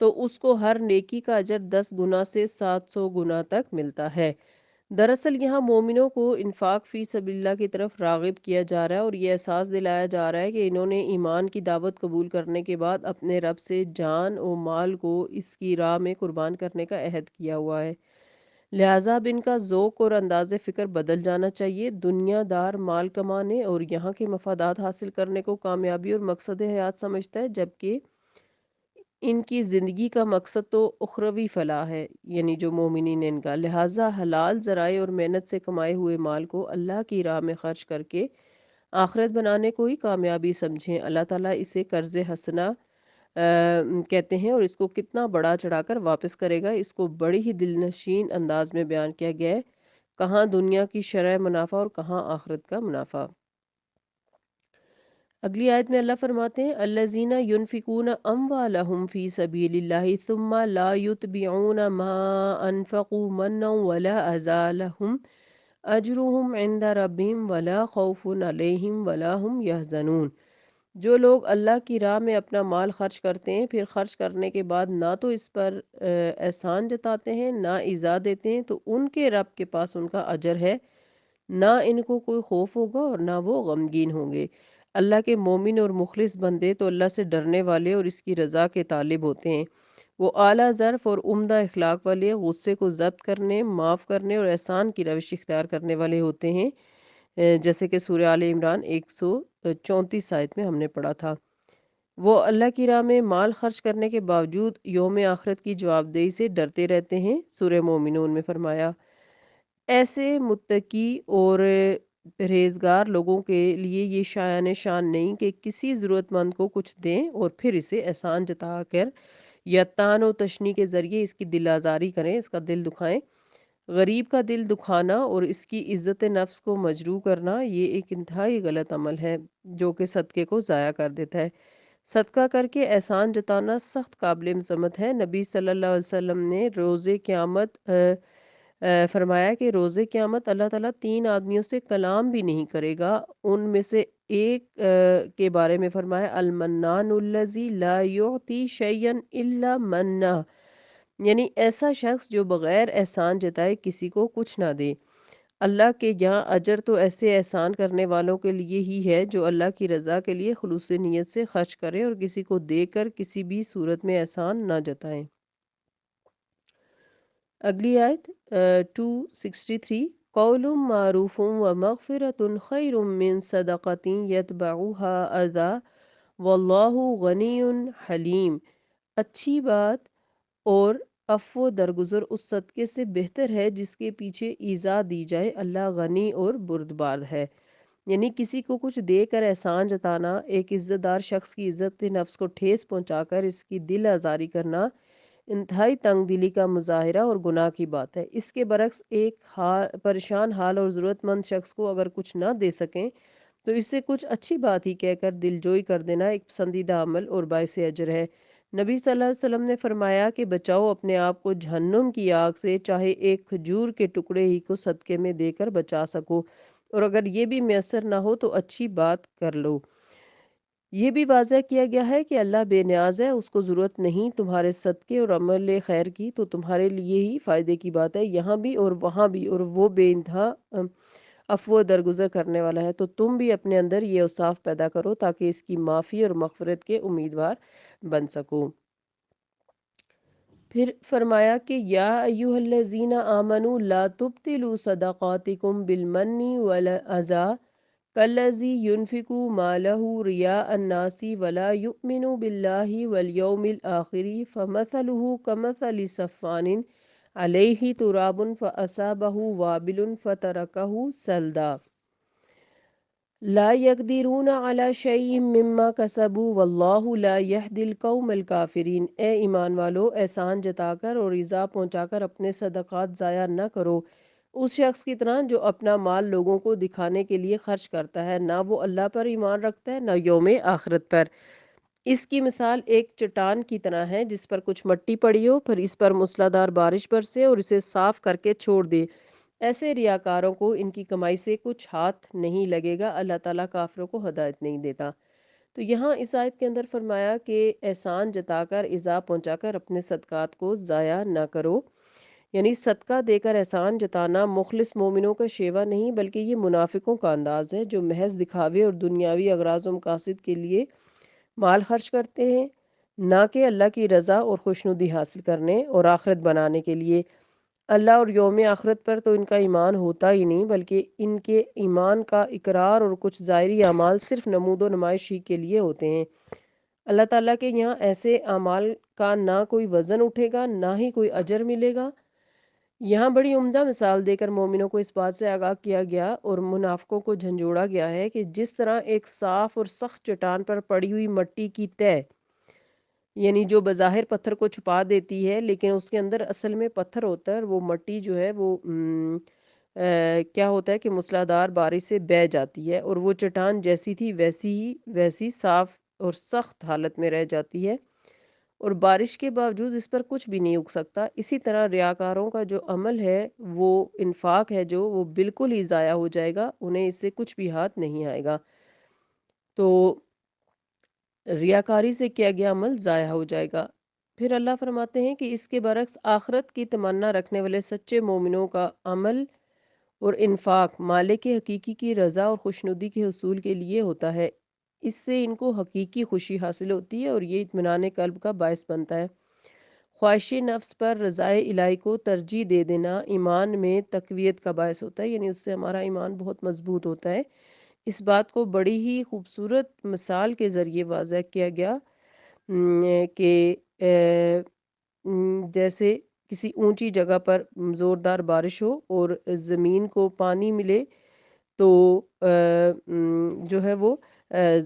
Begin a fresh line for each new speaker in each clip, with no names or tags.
تو اس کو ہر نیکی کا اجر 10 گنا سے 700 گنا تک ملتا ہے۔ دراصل یہاں مومنوں کو انفاق فی سبیل اللہ کی طرف راغب کیا جا رہا ہے اور یہ احساس دلایا جا رہا ہے کہ انہوں نے ایمان کی دعوت قبول کرنے کے بعد اپنے رب سے جان و مال کو اس کی راہ میں قربان کرنے کا عہد کیا ہوا ہے۔ لہٰذا اب ان کا ذوق اور انداز فکر بدل جانا چاہیے۔ دنیا دار مال کمانے اور یہاں کے مفادات حاصل کرنے کو کامیابی اور مقصد حیات سمجھتا ہے، جبکہ ان کی زندگی کا مقصد تو اخروی فلاح ہے، یعنی جو مومنین ان کا۔ لہٰذا حلال ذرائع اور محنت سے کمائے ہوئے مال کو اللہ کی راہ میں خرچ کر کے آخرت بنانے کو ہی کامیابی سمجھیں۔ اللہ تعالیٰ اسے قرض حسنہ کہتے ہیں اور اس کو کتنا بڑا چڑھا کر واپس کرے گا، اس کو بڑی ہی دل نشین انداز میں بیان کیا گیا ہے۔ کہاں دنیا کی شرح منافع اور کہاں آخرت کا منافع۔ اگلی آیت میں اللہ فرماتے ہیں الذین ینفقون اموالہم فی سبیل اللہ ثم لا یتبعون ما انفقوا منا ولا اذى لهم اجرهم عند ربهم ولا خوف علیہم ولا هم یحزنون۔ جو لوگ اللہ کی راہ میں اپنا مال خرچ کرتے ہیں، پھر خرچ کرنے کے بعد نہ تو اس پر احسان جتاتے ہیں نہ ایذا دیتے ہیں، تو ان کے رب کے پاس ان کا اجر ہے، نہ ان کو کوئی خوف ہوگا اور نہ وہ غمگین ہوں گے۔ اللہ کے مومن اور مخلص بندے تو اللہ سے ڈرنے والے اور اس کی رضا کے طالب ہوتے ہیں۔ وہ اعلیٰ ظرف اور عمدہ اخلاق والے، غصے کو ضبط کرنے، معاف کرنے اور احسان کی روش اختیار کرنے والے ہوتے ہیں، جیسے کہ سورہ آل عمران 134 آیت میں ہم نے پڑھا تھا۔ وہ اللہ کی راہ میں مال خرچ کرنے کے باوجود یوم آخرت کی جواب دہی سے ڈرتے رہتے ہیں۔ سورہ مومنون میں فرمایا ایسے متقی اور پرہیزگار لوگوں کے لیے یہ شایان شان نہیں کہ کسی ضرورت مند کو کچھ دیں اور پھر اسے احسان جتا کر یا تان و تشنی کے ذریعے اس کی دل آزاری کریں، اس کا دل دکھائیں۔ غریب کا دل دکھانا اور اس کی عزت نفس کو مجروح کرنا یہ ایک انتہائی غلط عمل ہے جو کہ صدقے کو ضائع کر دیتا ہے۔ صدقہ کر کے احسان جتانا سخت قابل مذمت ہے۔ نبی صلی اللہ علیہ وسلم نے روز قیامت فرمایا کہ روز قیامت اللہ تعالیٰ 3 آدمیوں سے کلام بھی نہیں کرے گا۔ ان میں سے ایک کے بارے میں فرمایا المنان الذی لا یعطی شیئا الا منہ، یعنی ایسا شخص جو بغیر احسان جتائے کسی کو کچھ نہ دے۔ اللہ کے یہاں اجر تو ایسے احسان کرنے والوں کے لیے ہی ہے جو اللہ کی رضا کے لیے خلوص نیت سے خرچ کریں اور کسی کو دے کر کسی بھی صورت میں احسان نہ جتائیں۔ اگلی آیت 263 قول معروف و مغفرت خیر من صدقۃ یتبعها اذی واللہ غنی حلیم۔ اچھی بات اور عفو درگزر اس صدقے سے بہتر ہے جس کے پیچھے ایذا دی جائے، اللہ غنی اور بردبار ہے۔ یعنی کسی کو کچھ دے کر احسان جتانا، ایک عزت دار شخص کی عزت نفس کو ٹھیس پہنچا کر اس کی دل آزاری کرنا انتہائی تنگ دلی کا مظاہرہ اور گناہ کی بات ہے۔ اس کے برعکس ایک پریشان حال اور ضرورت مند شخص کو اگر کچھ نہ دے سکیں تو اس سے کچھ اچھی بات ہی کہہ کر دل جوئی کر دینا ایک پسندیدہ عمل اور باعث اجر ہے۔ نبی صلی اللہ علیہ وسلم نے فرمایا کہ بچاؤ اپنے آپ کو جہنم کی آگ سے، چاہے ایک کھجور کے ٹکڑے ہی کو صدقے میں دے کر بچا سکو، اور اگر یہ بھی میسر نہ ہو تو اچھی بات کر لو۔ یہ بھی واضح کیا گیا ہے کہ اللہ بے نیاز ہے، اس کو ضرورت نہیں تمہارے صدقے اور عمل خیر کی، تو تمہارے لیے ہی فائدے کی بات ہے یہاں بھی اور وہاں بھی، اور وہ بے انتہا عفو درگزر کرنے والا ہے۔ تو تم بھی اپنے اندر یہ اوصاف پیدا کرو تاکہ اس کی معافی اور مغفرت کے امیدوار بن سکو۔ پھر فرمایا کہ یا ایھا الذین آمنوا لا تبطلوا صدقاتکم بالمن والاذی کالذی ينفق مالہ رئاء الناس ولا یؤمن باللہ والیوم الآخر فمثلہ کمثل صفوان علیہ تراب فأصابہ وابل فترکہ صلدا لا يقدرون على شيء مما كسبوا واللہ لا يهدي القوم الکافرین۔ اے ایمان والو، احسان جتا کر اور ایذا پہنچا کر اپنے صدقات ضائع نہ کرو اس شخص کی طرح جو اپنا مال لوگوں کو دکھانے کے لیے خرچ کرتا ہے، نہ وہ اللہ پر ایمان رکھتا ہے نہ یوم آخرت پر۔ اس کی مثال ایک چٹان کی طرح ہے جس پر کچھ مٹی پڑی ہو، پھر اس پر موسلادھار بارش برسے اور اسے صاف کر کے چھوڑ دے۔ ایسے ریاکاروں کو ان کی کمائی سے کچھ ہاتھ نہیں لگے گا، اللہ تعالیٰ کافروں کو ہدایت نہیں دیتا۔ تو یہاں اس آیت کے اندر فرمایا کہ احسان جتا کر ایذا پہنچا کر اپنے صدقات کو ضائع نہ کرو، یعنی صدقہ دے کر احسان جتانا مخلص مومنوں کا شیوا نہیں بلکہ یہ منافقوں کا انداز ہے جو محض دکھاوے اور دنیاوی اغراض و مقاصد کے لیے مال خرچ کرتے ہیں، نہ کہ اللہ کی رضا اور خوشنودی حاصل کرنے اور آخرت بنانے کے لیے۔ اللہ اور یوم آخرت پر تو ان کا ایمان ہوتا ہی نہیں بلکہ ان کے ایمان کا اقرار اور کچھ ظاہری اعمال صرف نمود و نمائش ہی کے لیے ہوتے ہیں۔ اللہ تعالیٰ کے یہاں ایسے اعمال کا نہ کوئی وزن اٹھے گا نہ ہی کوئی اجر ملے گا۔ یہاں بڑی عمدہ مثال دے کر مومنوں کو اس بات سے آگاہ کیا گیا اور منافقوں کو جھنجھوڑا گیا ہے کہ جس طرح ایک صاف اور سخت چٹان پر پڑی ہوئی مٹی کی تہ، یعنی جو بظاہر پتھر کو چھپا دیتی ہے لیکن اس کے اندر اصل میں پتھر ہوتا ہے، اور وہ مٹی جو ہے وہ کیا ہوتا ہے کہ موسلادھار بارش سے بہہ جاتی ہے اور وہ چٹان جیسی تھی ویسی صاف اور سخت حالت میں رہ جاتی ہے اور بارش کے باوجود اس پر کچھ بھی نہیں اگ سکتا۔ اسی طرح ریاکاروں کا جو عمل ہے، وہ انفاق ہے جو، وہ بالکل ہی ضائع ہو جائے گا، انہیں اس سے کچھ بھی ہاتھ نہیں آئے گا۔ تو ریاکاری سے کیا گیا عمل ضائع ہو جائے گا۔ پھر اللہ فرماتے ہیں کہ اس کے برعکس آخرت کی تمنا رکھنے والے سچے مومنوں کا عمل اور انفاق مالک حقیقی کی رضا اور خوشنودی کے حصول کے لیے ہوتا ہے۔ اس سے ان کو حقیقی خوشی حاصل ہوتی ہے اور یہ اطمینان قلب کا باعث بنتا ہے۔ خواہش نفس پر رضائے الہی کو ترجیح دے دینا ایمان میں تقویت کا باعث ہوتا ہے، یعنی اس سے ہمارا ایمان بہت مضبوط ہوتا ہے۔ اس بات کو بڑی ہی خوبصورت مثال کے ذریعے واضح کیا گیا کہ جیسے کسی اونچی جگہ پر زوردار بارش ہو اور زمین کو پانی ملے تو جو ہے وہ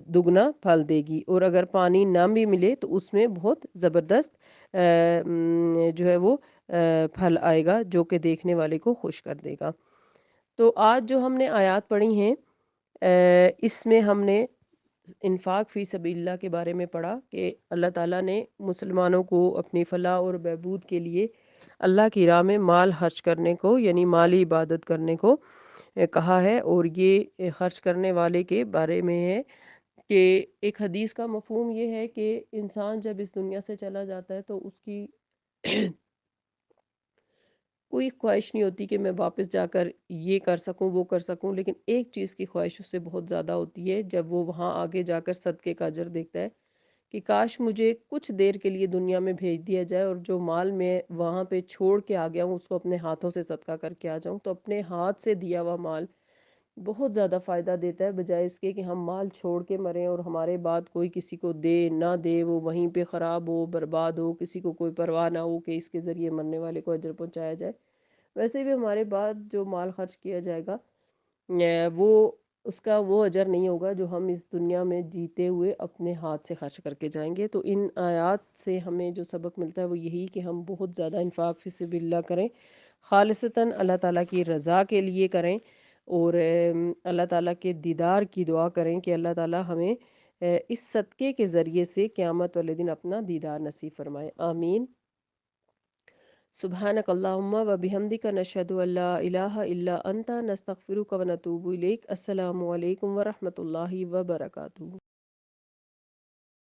دگنا پھل دے گی، اور اگر پانی نہ بھی ملے تو اس میں بہت زبردست جو ہے وہ پھل آئے گا جو کہ دیکھنے والے کو خوش کر دے گا۔ تو آج جو ہم نے آیات پڑھی ہیں، اس میں ہم نے انفاق فی سبیل اللہ کے بارے میں پڑھا کہ اللہ تعالیٰ نے مسلمانوں کو اپنی فلاح اور بہبود کے لیے اللہ کی راہ میں مال خرچ کرنے کو، یعنی مالی عبادت کرنے کو کہا ہے، اور یہ خرچ کرنے والے کے بارے میں ہے کہ ایک حدیث کا مفہوم یہ ہے کہ انسان جب اس دنیا سے چلا جاتا ہے تو اس کی کوئی خواہش نہیں ہوتی کہ میں واپس جا کر یہ کر سکوں وہ کر سکوں، لیکن ایک چیز کی خواہش اس سے بہت زیادہ ہوتی ہے جب وہ وہاں آگے جا کر صدقے کا اجر دیکھتا ہے کہ کاش مجھے کچھ دیر کے لیے دنیا میں بھیج دیا جائے اور جو مال میں وہاں پہ چھوڑ کے آ گیا ہوں اس کو اپنے ہاتھوں سے صدقہ کر کے آ جاؤں، تو اپنے ہاتھ سے دیا ہوا مال بہت زیادہ فائدہ دیتا ہے بجائے اس کے کہ ہم مال چھوڑ کے مریں اور ہمارے بعد کوئی کسی کو دے نہ دے، وہ وہیں پہ خراب ہو برباد ہو، کسی کو کوئی پرواہ نہ ہو کہ اس کے ذریعے مرنے والے کو اجر پہنچایا جائے۔ ویسے بھی ہمارے بعد جو مال خرچ کیا جائے گا وہ اس کا وہ اجر نہیں ہوگا جو ہم اس دنیا میں جیتے ہوئے اپنے ہاتھ سے خرچ کر کے جائیں گے۔ تو ان آیات سے ہمیں جو سبق ملتا ہے وہ یہی کہ ہم بہت زیادہ انفاق فی سبیل اللہ کریں، خالصتاً اللہ تعالیٰ کی رضا کے لیے کریں، اور اللہ تعالیٰ کے دیدار کی دعا کریں کہ اللہ تعالیٰ ہمیں اس صدقے کے ذریعے سے قیامت والے دن اپنا دیدار نصیب فرمائے، آمین۔ سبحانک اللہم و بحمدک نشہد ان لا الہ الا انت نستغفرک و نتوب الیک۔ السلام علیکم ورحمۃ اللہ وبرکاتہ۔